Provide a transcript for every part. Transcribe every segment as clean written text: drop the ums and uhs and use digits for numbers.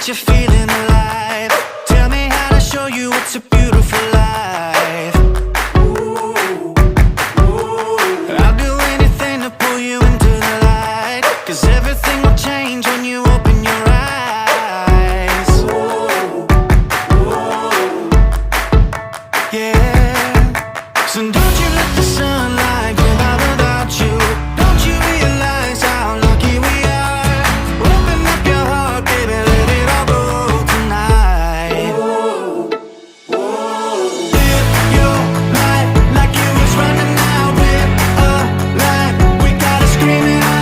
you feeling alive. Tell me how to show you it's a beautiful life. I'll do anything to pull you into the light, 'cause everything will change when you open your eyes. Yeah. So don't you let the sunlight go by without you. Don't you realize how lucky we are? Open up your heart, baby, let it all go tonight. Live your life like you was running out with a light. We gotta scream it out.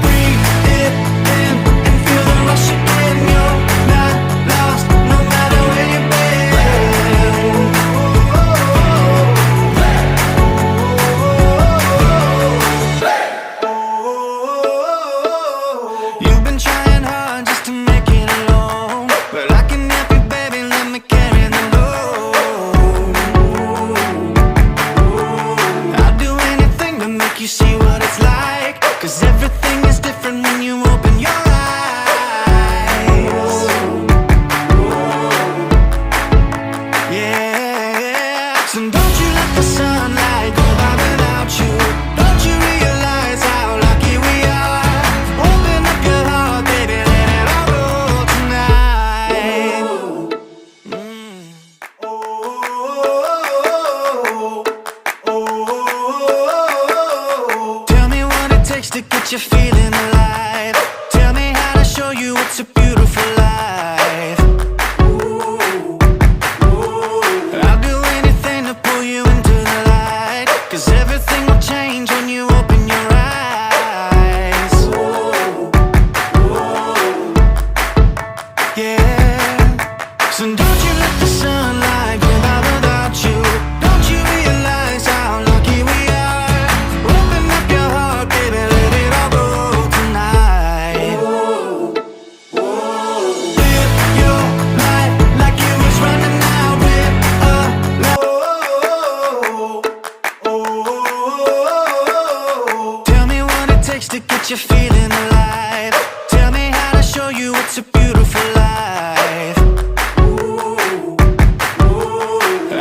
Breathe it in and feel the rush again. You're not lost, no matter where you've been. You've been trying hard just to make it alone, but I can help you, baby, let me carry the load. I'll do anything to make you see what it's like, 'cause everything is different when you open your eyes. Yeah. So don't you let the sunlight go by without you. Don't you realize how lucky we are? Open up your heart, baby, let it all go tonight. Tell me what it takes to get you feeling alive. Tell me how to show you it's a beautiful life. I'll do anything to pull you into the light, 'cause everything will change when you open your eyes. Yeah. So don't you let the sunlight go by without you. Don't you realize how lucky we are? Open up your heart, baby, let it all go tonight. Live your life like you was running out with a light. Tell me what it takes to get you feeling alive. Tell me how to show you it's a beautiful life.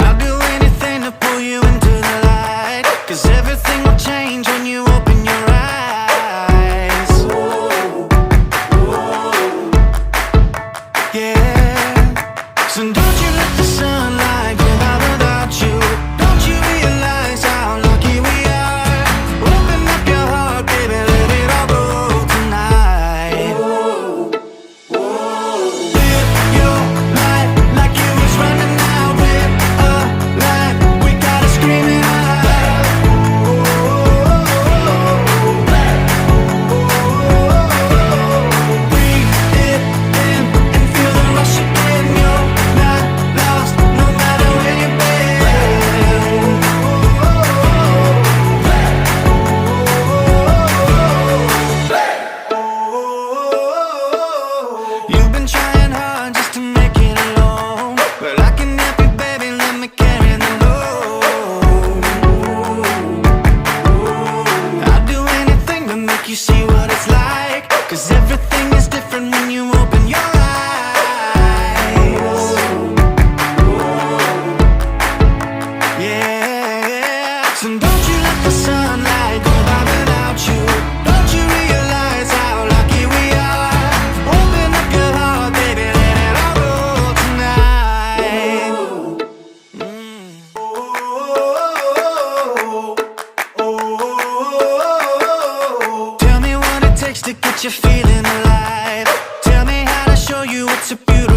I'll do anything to pull you into the light, 'cause everything will change when you open your eyes. Yeah. So don't you let the sunlight go by without you. Don't you realize how lucky we are? Open up your heart, baby, let it all go tonight. Live your life like you was running out with a light. We gotta scream it out. Breathe it in and feel the rush again. You're not lost, no matter where you've been. You've been trying hard just to make it alone, but I can help you, baby, let me carry the load. I'll do anything to make you see what it's like, 'cause everything is different when you open your eyes. Yeah. So don't you let the sunlight go by without you. Don't you realize how lucky we are? Open up your heart, baby, let it all go tonight. Tell me what it takes to get you feeling alive. Tell me how to show you it's a beautiful